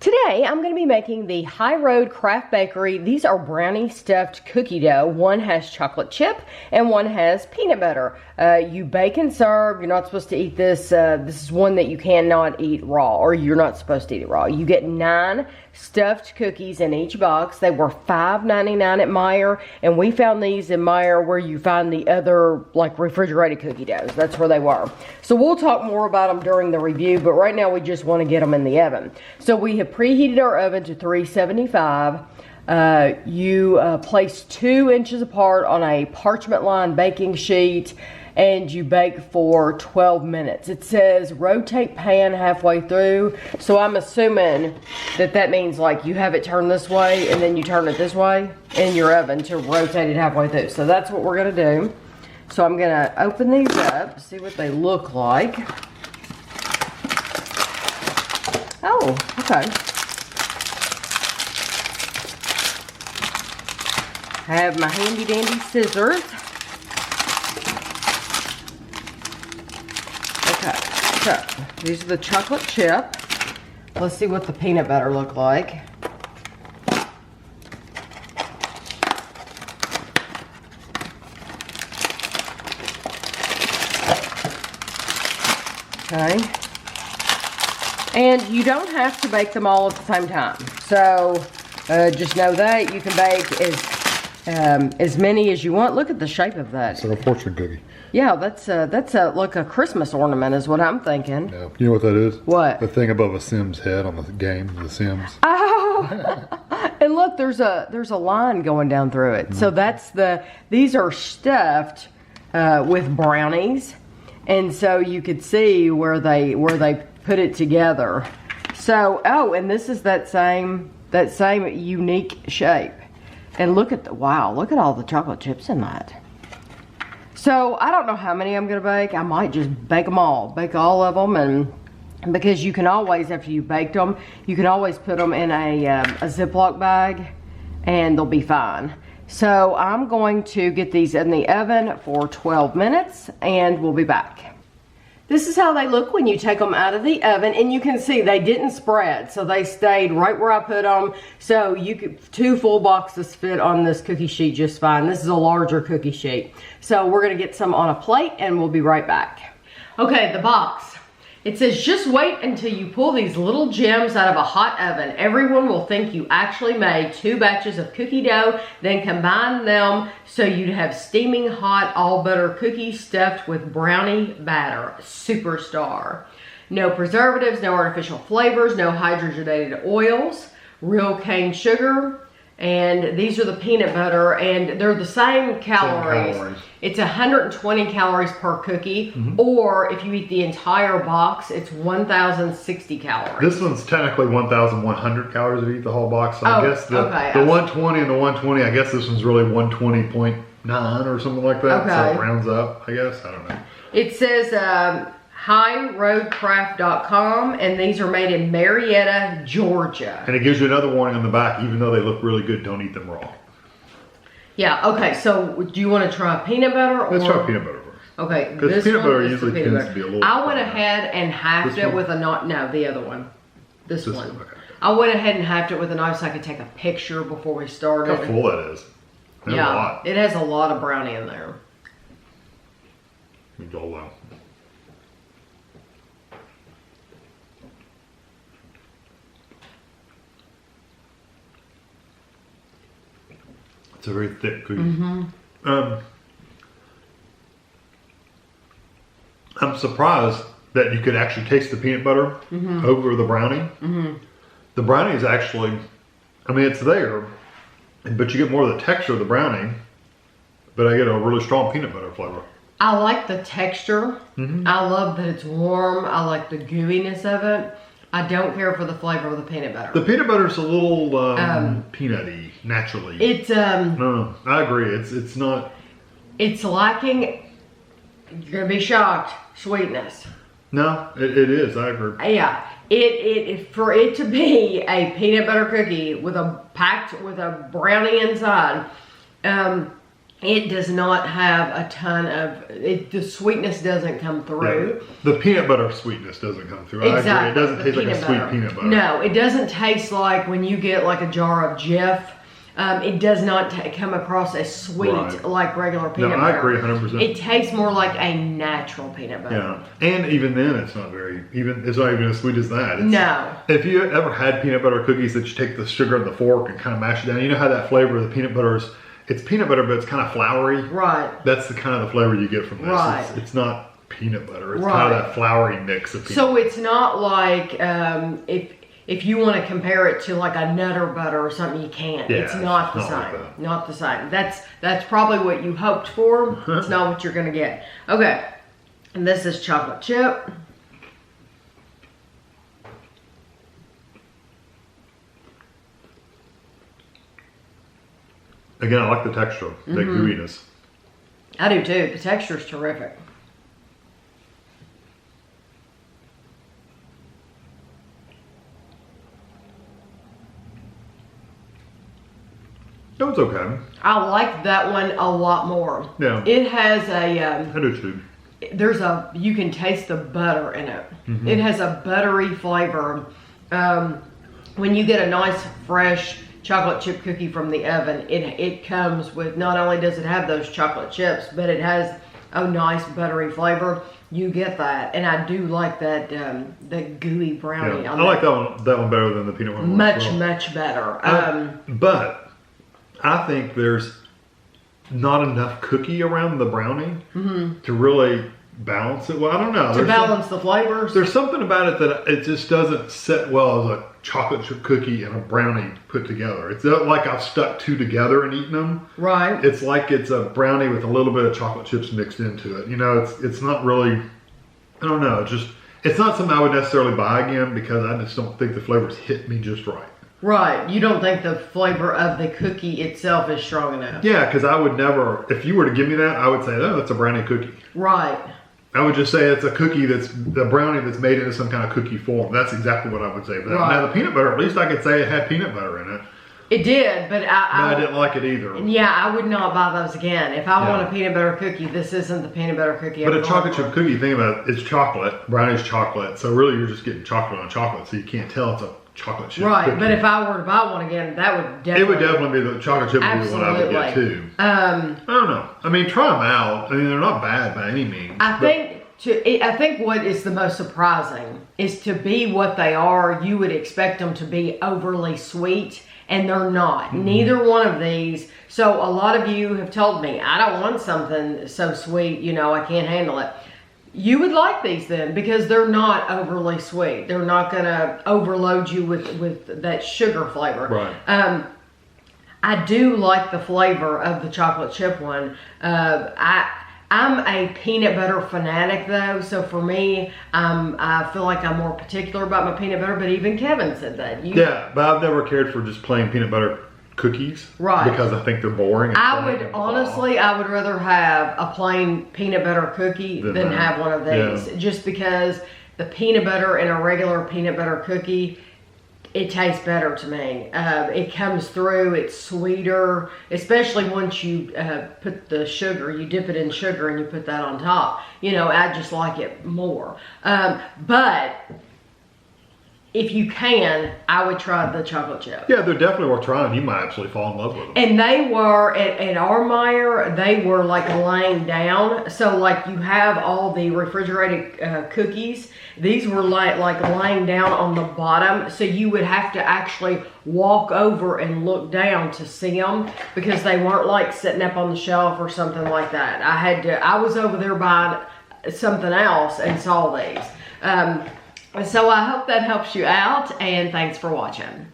Today, I'm going to be making the High Road Craft Bakery. These are brownie stuffed cookie dough. One has chocolate chip and one has peanut butter. You bake and serve. You're not supposed to eat this. This is one that you cannot eat raw, or you're not supposed to eat it raw. You get 9 stuffed cookies in each box. They were $5.99 at Meijer, and we found these in Meijer where you find the other like refrigerated cookie doughs. That's where they were. So we'll talk more about them during the review, but right now we just want to get them in the oven. So we have preheated our oven to 375. You place 2 inches apart on a parchment lined baking sheet, and you bake for 12 minutes. It says rotate pan halfway through, so I'm assuming that that means like you have it turned this way and then you turn it this way in your oven to rotate it halfway through. So that's what we're gonna do. So I'm gonna open these up, see what they look like. Oh, okay. I have my handy dandy scissors. Okay, so these are the chocolate chip. Let's see what the peanut butter look like. Okay. And you don't have to bake them all at the same time. So just know that you can bake as many as you want. Look at the shape of that. It's like a fortune cookie. Yeah, that's like a Christmas ornament is what I'm thinking. Yeah. You know what that is? What? The thing above a Sims head on the game, The Sims. Oh! And look, there's a line going down through it. Mm-hmm. So these are stuffed with brownies, and so you could see where they put it together. So, oh, and this is that same unique shape. And look at look at all the chocolate chips in that. So I don't know how many I'm gonna bake. I might just bake them all, bake all of them, and because you can always, after you baked them, you can always put them in a Ziploc bag and they'll be fine. So I'm going to get these in the oven for 12 minutes and we'll be back. This is how they look when you take them out of the oven, and you can see they didn't spread, so they stayed right where I put them. So you could 2 full boxes fit on this cookie sheet just fine. This is a larger cookie sheet. So we're gonna get some on a plate and we'll be right back. Okay, the box. It says just wait until you pull these little gems out of a hot oven. Everyone will think you actually made 2 batches of cookie dough, then combine them so you'd have steaming hot all butter cookies stuffed with brownie batter. Superstar. No preservatives, no artificial flavors, no hydrogenated oils, real cane sugar, and these are the peanut butter, and they're the same calories. It's 120 calories per cookie, or if you eat the entire box, it's 1,060 calories. This one's technically 1,100 calories if you eat the whole box. So I guess the 120 and the 120, I guess this one's really 120.9 or something like that. Okay. So it rounds up, I guess. I don't know. It says highroadcraft.com, and these are made in Marietta, Georgia. And it gives you another warning on the back, even though they look really good, don't eat them raw. Yeah, okay, so do you want to try peanut butter? Let's try peanut butter first. Okay, because peanut butter usually tends to be a little... I went ahead and halved it with a knife. No, the other one. This one. Okay. I went ahead and halved it with a knife so I could take a picture before we started. How full that is. That's a lot. It has a lot of brownie in there. It's all out. It's a very thick cookie. I'm surprised that you could actually taste the peanut butter over the brownie. The brownie is actually, I mean, it's there, but you get more of the texture of the brownie, but I get a really strong peanut butter flavor. I like the texture. I love that it's warm. I like the gooiness of it. I don't care for the flavor of the peanut butter. The peanut butter is a little peanutty, naturally. It's no, I agree. It's not. It's lacking. You're gonna be shocked. Sweetness. No, it is. I agree. Yeah, for it to be a peanut butter cookie with packed with a brownie inside. it does not have a ton of, the sweetness doesn't come through. Yeah. The peanut butter sweetness doesn't come through. I agree. It doesn't taste like a sweet peanut butter. No, it doesn't taste like when you get like a jar of Jif. It does not come across as sweet like regular peanut butter. I agree 100%. It tastes more like a natural peanut butter. Yeah, and even then, it's not it's not even as sweet as that. No. If you ever had peanut butter cookies that you take the sugar and the fork and kind of mash it down, you know how that flavor of the peanut butter is. It's peanut butter, but it's kind of floury. Right. That's the kind of the flavor you get from this. Right. It's not peanut butter. It's kind of that floury mix of peanut butter. So it's not like if you want to compare it to like a Nutter butter or something, you can't. Yeah, it's not the same. Not the same. That's probably what you hoped for. It's not what you're going to get. Okay. And this is chocolate chip. Again, I like the texture, the gooiness. I do too. The texture is terrific. That was okay. I like that one a lot more. Yeah. It has a... I do too. You can taste the butter in it. It has a buttery flavor. When you get a nice, fresh chocolate chip cookie from the oven, it comes with, not only does it have those chocolate chips, but it has a nice buttery flavor. You get that, and I do like that that gooey brownie. Yeah. I like that one better than the peanut one. Much better. But I think there's not enough cookie around the brownie to really balance it. Well, I don't know. To balance the flavors? There's something about it that it just doesn't set well as a chocolate chip cookie and a brownie put together. It's not like I've stuck two together and eaten them. Right. It's like it's a brownie with a little bit of chocolate chips mixed into it. You know, it's not really, I don't know. It's not something I would necessarily buy again because I just don't think the flavors hit me just right. Right. You don't think the flavor of the cookie itself is strong enough. Yeah, because I would never, if you were to give me that, I would say, oh, that's a brownie cookie. Right. I would just say it's a cookie the brownie that's made into some kind of cookie form. That's exactly what I would say. But now the peanut butter, at least I could say it had peanut butter in it. It did, but I didn't like it either. Yeah, I would not buy those again. If I want a peanut butter cookie, this isn't the peanut butter cookie. But a chocolate chip cookie, think about it, it's chocolate. Brownie's chocolate. So really you're just getting chocolate on chocolate. So you can't tell it's a chocolate chip cookie. But if I were to buy one again, that would definitely... It would definitely be the chocolate chip would be what I would get too. I don't know. I mean, try them out. I mean, they're not bad by any means. I think what is the most surprising is to be what they are, you would expect them to be overly sweet, and they're not. Neither one of these. So a lot of you have told me, I don't want something so sweet, you know, I can't handle it. You would like these then because they're not overly sweet. They're not going to overload you with that sugar flavor. Right. I do like the flavor of the chocolate chip one. I'm a peanut butter fanatic though, so for me, I feel like I'm more particular about my peanut butter, but even Kevin said that. Yeah, but I've never cared for just plain peanut butter cookies. Right. Because I think they're boring. I would rather have a plain peanut butter cookie than have one of these. Yeah. Just because the peanut butter in a regular peanut butter cookie, it tastes better to me. It comes through, it's sweeter, especially once you put the sugar, you dip it in sugar and you put that on top. You know, I just like it more. But if you can, I would try the chocolate chip. Yeah, they're definitely worth trying. You might actually fall in love with them. And they were, at our Meijer, they were like laying down. So like you have all the refrigerated cookies. These were like laying down on the bottom. So you would have to actually walk over and look down to see them because they weren't like sitting up on the shelf or something like that. I was over there buying something else and saw these. So I hope that helps you out, and thanks for watching.